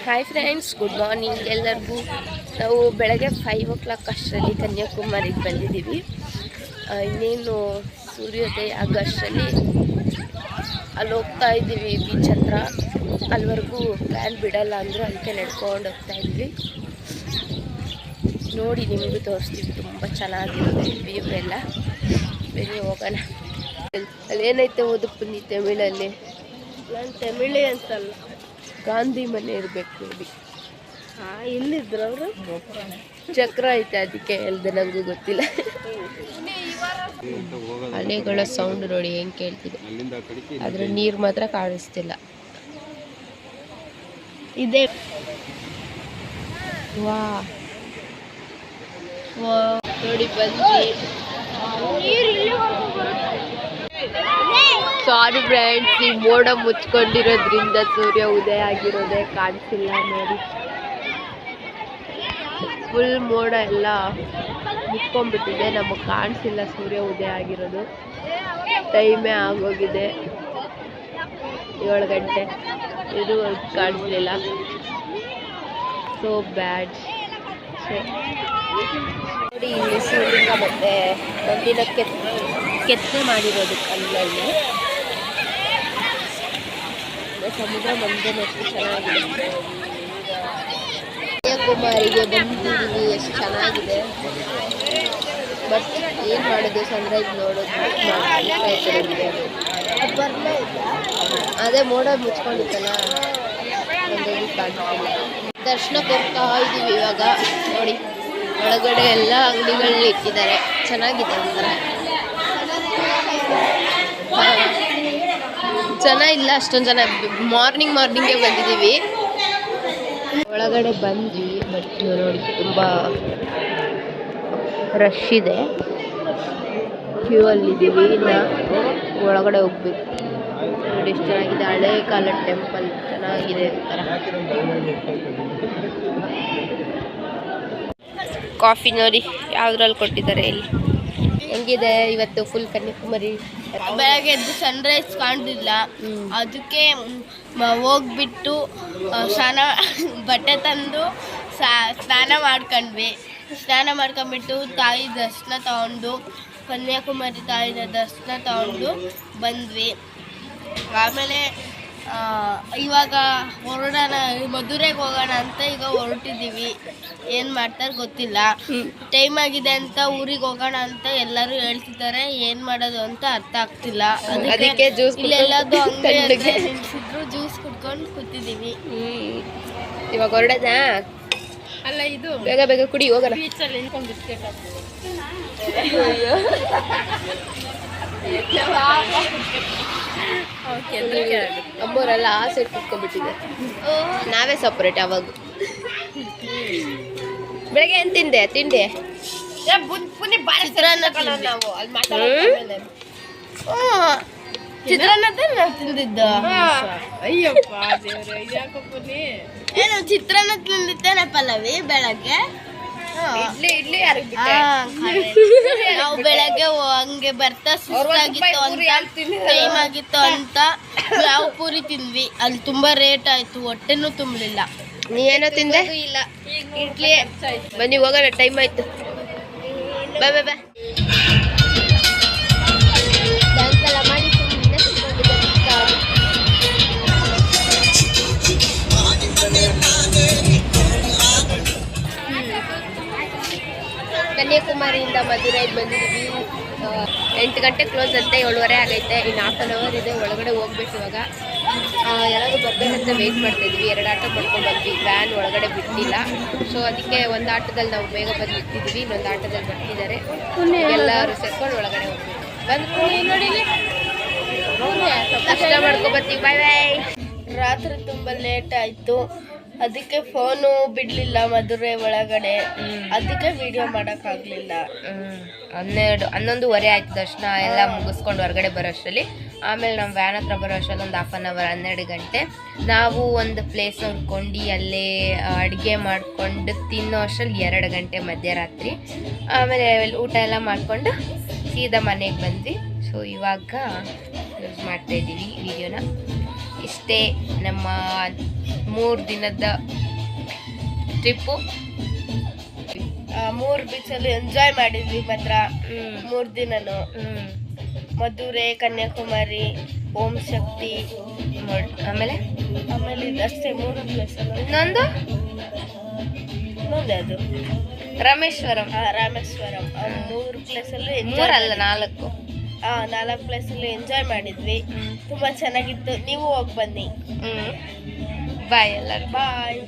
Hi friends, good morning ಎಲ್ಲರಿಗೂ. ನಾವು ಬೆಳಗ್ಗೆ 5 o'clock ಅಷ್ಟರಲ್ಲಿ ಕನ್ಯಾಕುಮಾರಿಗೆ ಬಂದಿದ್ದೀವಿ. ಇನ್ನೇನು ಸೂರ್ಯೋದಯ ಆಗೋಷ್ಟರಲ್ಲಿ ಅಲ್ಲಿ ಹೋಗ್ತಾ ಇದ್ದೀವಿ ಬೀಚ್ ಹತ್ರ. ಅಲ್ಲಿವರೆಗೂ ವ್ಯಾನ್ ಬಿಡಲ್ಲ ಅಂದರು, ಅದಕ್ಕೆ ನಡ್ಕೊಂಡು ಹೋಗ್ತಾ ಇದ್ವಿ. ನೋಡಿ ನಿಮಗೂ ತೋರಿಸ್ತೀವಿ, ತುಂಬ ಚೆನ್ನಾಗಿರುತ್ತೆ ವ್ಯೂ ಎಲ್ಲ. ಬೇರೆ ಹೋಗೋಣ. ಅಲ್ಲಿ ಏನೈತೆ ಓದಪ್ಪನಿ ತಮಿಳಲ್ಲಿ. ನಾನು ತಮಿಳೇ ಅಂತಲ್ಲ, ಗಾಂಧಿ ಮನೆ ಇರಬೇಕು ನೋಡಿ. ಇಲ್ಲಿದ್ರು ಅವರು ಚಕ್ರ ಐತೆ, ಅದಕ್ಕೆ ಹೇಳ್ದೆ, ನನಗೂ ಗೊತ್ತಿಲ್ಲ. ಅಲೆಗಳ ಸೌಂಡ್ ನೋಡಿ ಹೆಂಗೆ ಕೇಳ್ತಿದೆ, ಆದರೆ ನೀರು ಮಾತ್ರ ಕಾಣಿಸ್ತಿಲ್ಲ. ಇದೆ ವಾ ನೋಡಿ ಬಂದ್ವಿ. ಸಾರಿ ಫ್ರೆಂಡ್ಸ್, ಈ ಮೋಡ ಮುಚ್ಕೊಂಡಿರೋದ್ರಿಂದ ಸೂರ್ಯ ಉದಯ ಆಗಿರೋದೇ ಕಾಣಿಸಿಲ್ಲ ನೋಡಿ. ಫುಲ್ ಮೋಡ ಎಲ್ಲ ಮುಚ್ಕೊಂಡ್ಬಿಟ್ಟಿದೆ, ನಮಗೆ ಕಾಣಿಸಿಲ್ಲ ಸೂರ್ಯ ಉದಯ ಆಗಿರೋದು. ಟೈಮೇ ಆಗೋಗಿದೆ 7 ಗಂಟೆ, ಇದು ಕಾಣಿಸ್ಲಿಲ್ಲ. ಸೋ ಬ್ಯಾಡ್. ನೋಡಿ ಇಲ್ಲಿ ಶಿವಲಿಂಗ ಮತ್ತೆ ನಂದಿನ ಕೆತ್ತನೆ ಮಾಡಿರೋದು ಕಲ್ಲಲ್ಲಿ. ಸಮುದ್ರ ಮಂದನಷ್ಟು ಚೆನ್ನಾಗಿದೆ. ಕನ್ಯಾಕುಮಾರಿಗೆ ಬಂದಿದ್ದೀವಿ, ಎಷ್ಟು ಚೆನ್ನಾಗಿದೆ. ಬಟ್ ಏನು ಮಾಡೋದು, ಸನ್ರೈಸ್ ನೋಡೋದು ಅದೇ ಮೋಡ ಮುಚ್ಕೊಂಡಿತ್ತಲ್ಲ, ಒಂದೇನು ಕಾಣಿಸ್ತಿಲ್ಲ. ದರ್ಶನಕ್ಕೆ ಹೋಗ್ತಾ ಇದ್ದೀವಿ ಇವಾಗ. ನೋಡಿ ಒಳಗಡೆ ಎಲ್ಲ ಅಂಗಡಿಗಳನ್ನ ಇಟ್ಟಿದ್ದಾರೆ, ಚೆನ್ನಾಗಿದೆ ಒಂಥರ. ಜನ ಇಲ್ಲ ಅಷ್ಟೊಂದು ಜನ, ಮಾರ್ನಿಂಗೇ ಬಂದಿದ್ದೀವಿ. ಒಳಗಡೆ ಬಂದ್ವಿ, ಬಟ್ ನೋಡಿ ತುಂಬ ರಶ್ ಇದೆ. ಕ್ಯೂ ಅಲ್ಲಿದ್ದೀವಿ, ಇನ್ನು ಒಳಗಡೆ ಹೋಗ್ಬೇಕು. ನೋಡಿ ಎಷ್ಟು ಚೆನ್ನಾಗಿದೆ, ಹಳೆ ಕಾಲದ ಟೆಂಪಲ್ ಚೆನ್ನಾಗಿದೆ ಒಂಥರ. ಕಾಫಿ ನೋಡಿ ಯಾವುದ್ರಲ್ಲಿ ಕೊಟ್ಟಿದ್ದಾರೆ ಇಲ್ಲಿ. ಹೆಂಗಿದೆ ಇವತ್ತು ಫುಲ್ ಕನ್ಯಾಕುಮಾರಿ? ಬೆಳಗ್ಗೆ ಎದ್ದು ಸನ್ರೈಸ್ ಕಾಣ್ತಿಲ್ಲ, ಅದಕ್ಕೆ ಹೋಗ್ಬಿಟ್ಟು ಬಟ್ಟೆ ತಂದು ಸ್ನಾನ ಮಾಡ್ಕೊಂಡ್ಬಿಟ್ಟು ತಾಯಿ ದರ್ಶನ ತಗೊಂಡು, ಕನ್ಯಾಕುಮಾರಿ ತಾಯಿನ ದರ್ಶನ ತಗೊಂಡು ಬಂದ್ವಿ. ಆಮೇಲೆ ಇವಾಗ ಹೊರಡೋಣ, ಮಧುರೆಗೆ ಹೋಗೋಣ ಅಂತ ಈಗ ಹೊರಟಿದ್ದೀವಿ. ಏನು ಮಾಡ್ತಾರೆ ಗೊತ್ತಿಲ್ಲ. ಟೈಮ್ ಆಗಿದೆ ಅಂತ ಊರಿಗೆ ಹೋಗೋಣ ಅಂತ ಎಲ್ಲರೂ ಹೇಳ್ತಿದ್ದಾರೆ, ಏನು ಮಾಡೋದು ಅಂತ ಅರ್ಥ ಆಗ್ತಿಲ್ಲ. ಅದಕ್ಕೆ ಇಲ್ಲೆಲ್ಲದು ಅಂಗಡಿ ನಿಲ್ಸಿದ್ರು, ಜ್ಯೂಸ್ ಕುಡ್ಕೊಂಡು ಕೂತಿದ್ದೀವಿ. ಇವಾಗ ಹೊರಡೋದಾ? ಅಲ್ಲ, ಇದು ಬೇಗ ಬೇಗ ಕುಡಿ, ಹೋಗೋಣ. ಬೀಚಲ್ಲಿ ನಿಂತ್ಕೊಂಡು ಬಿಸ್ಕೆಟ್ ಅಮ್ಮೋರೆಲ್ಲ ಆ ಸೈಡ್ ಕುತ್ಕೊಂಡ್ಬಿಟ್ಟಿದೆ, ನಾವೇ ಸಪ್ರೇಟ್. ಅವಾಗ ಬೆಳಗ್ಗೆ ಏನು ತಿಂದೆ? ತಿಂಡಿ ಚಿತ್ರಾನ್ನ ತಿಂದಿದ್ದ. ಏನು ಚಿತ್ರಾನ್ನ ತಿಂದಿದ್ದೇನೆ ಪಲ್ಲವಿ ಬೆಳಗ್ಗೆ. ಇಡ್ಲಿ ನಾವು ಬೆಳಗ್ಗೆ ಹಂಗೆ ಬರ್ತಾ ಸುಸ್ತಾಗಿತ್ತು ಅಂತ, ಟೈಮ್ ಆಗಿತ್ತು ಅಂತ ಯಾವ ಪೂರಿ ತಿಂದ್ವಿ. ಅಲ್ಲಿ ತುಂಬಾ ರೇಟ್ ಆಯ್ತು, ಹೊಟ್ಟೆನೂ ತುಂಬಲಿಲ್ಲ. ನೀ ಏನೋ ತಿಂದೆ? ಇಲ್ಲ, ಇಡ್ಲಿ. ಬನ್ನಿ ಹೋಗೋಣ, ಟೈಮ್ ಆಯ್ತು. ಬಾಯ್ ಬಾಯ್ ಬಾಯ್. ಕನ್ಯಾಕುಮಾರಿಯಿಂದ ಮಧುರೈಗೆ ಬಂದಿದ್ದೀವಿ. 8 ಗಂಟೆ ಕ್ಲೋಸ್ ಅಂತೆ, 7:30 ಆಗೈತೆ. ಇನ್ನು 1/2 hour ಇದೆ, ಒಳಗಡೆ ಹೋಗ್ಬೇಕು. ಇವಾಗ ಯಾರಾದರೂ ಬರ್ಬೇಕಂತ ವೆಯ್ಟ್ ಮಾಡ್ತಾಯಿದ್ವಿ. 2 ಆಟೋ ಮಾಡ್ಕೊಂಡು ಬಂದ್ವಿ, ವ್ಯಾನ್ ಒಳಗಡೆ ಬಿಟ್ಟಿಲ್ಲ. ಸೊ ಅದಕ್ಕೆ ಒಂದು ಆಟೋದಲ್ಲಿ ನಾವು ಬೇಗ ಬಂದು ನಿಂತಿದ್ದೀವಿ, ಇನ್ನೊಂದು ಆಟೋದಲ್ಲಿ ಬರ್ತಿದ್ದಾರೆ. ಎಲ್ಲರೂ ಸೇರ್ಕೊಂಡು ಒಳಗಡೆ ಹೋಗ್ಬೇಕು. ಬಂದು ನೋಡಿ, ಕಷ್ಟ ಮಾಡ್ಕೊಬರ್ತೀವಿ. ಬಾಯ್ ಬಾಯ್. ರಾತ್ರಿ ತುಂಬ ಲೇಟ್ ಆಯಿತು, ಅದಕ್ಕೆ ಫೋನು ಬಿಡಲಿಲ್ಲ ಮಧುರೆ ಒಳಗಡೆ, ಅದಕ್ಕೆ ವಿಡಿಯೋ ಮಾಡೋಕ್ಕಾಗಲಿಲ್ಲ. 11:30 ಆಯ್ತು ದರ್ಶನ ಎಲ್ಲ ಮುಗಿಸ್ಕೊಂಡು ಹೊರಗಡೆ ಬರೋ ಅಷ್ಟರಲ್ಲಿ. ಆಮೇಲೆ ನಮ್ಮ ವ್ಯಾನ್ ಹತ್ರ ಬರೋ ಅಷ್ಟರಲ್ಲಿ ಒಂದು 1/2 hour, 12 ಗಂಟೆ. ನಾವು ಒಂದು ಪ್ಲೇಸ್ ನೋಡ್ಕೊಂಡು ಅಲ್ಲೇ ಅಡುಗೆ ಮಾಡಿಕೊಂಡು ತಿನ್ನೋ ಅಷ್ಟರಲ್ಲಿ 2 ಗಂಟೆ ಮಧ್ಯರಾತ್ರಿ. ಆಮೇಲೆ ಊಟ ಎಲ್ಲ ಮಾಡಿಕೊಂಡು ಸೀದಾ ಮನೆಗೆ ಬಂದ್ವಿ. ಸೊ ಇವಾಗ ಯೂಸ್ ಮಾಡ್ತಾಯಿದ್ದೀವಿ ವಿಡಿಯೋನ. ಇಷ್ಟೇ ನಮ್ಮ 3 ದಿನದ ಟ್ರಿಪ್ಪು. 3 ಬೀಚಲ್ಲಿ ಎಂಜಾಯ್ ಮಾಡಿದ್ವಿ ಮಾತ್ರ. 3 ದಿನನು ಮಧುರೆ, ಕನ್ಯಾಕುಮಾರಿ, ಓಂ ಶಕ್ತಿ, ಆಮೇಲೆ ಇದಷ್ಟೇ 3 ಪ್ಲೇಸಲ್ಲಿ. ಇನ್ನೊಂದು ಅದು ರಾಮೇಶ್ವರಂ. ರಾಮೇಶ್ವರಂ. 3 ಪ್ಲೇಸಲ್ಲಿ 3 ಅಲ್ಲ 4. 4 ಪ್ಲೇಸಲ್ಲಿ ಎಂಜಾಯ್ ಮಾಡಿದ್ವಿ. ತುಂಬಾ ಚೆನ್ನಾಗಿತ್ತು. ನೀವು ಹೋಗಿ ಬನ್ನಿ. ಬಾಯ್ ಎಲ್ಲರೂ. ಬಾಯ್.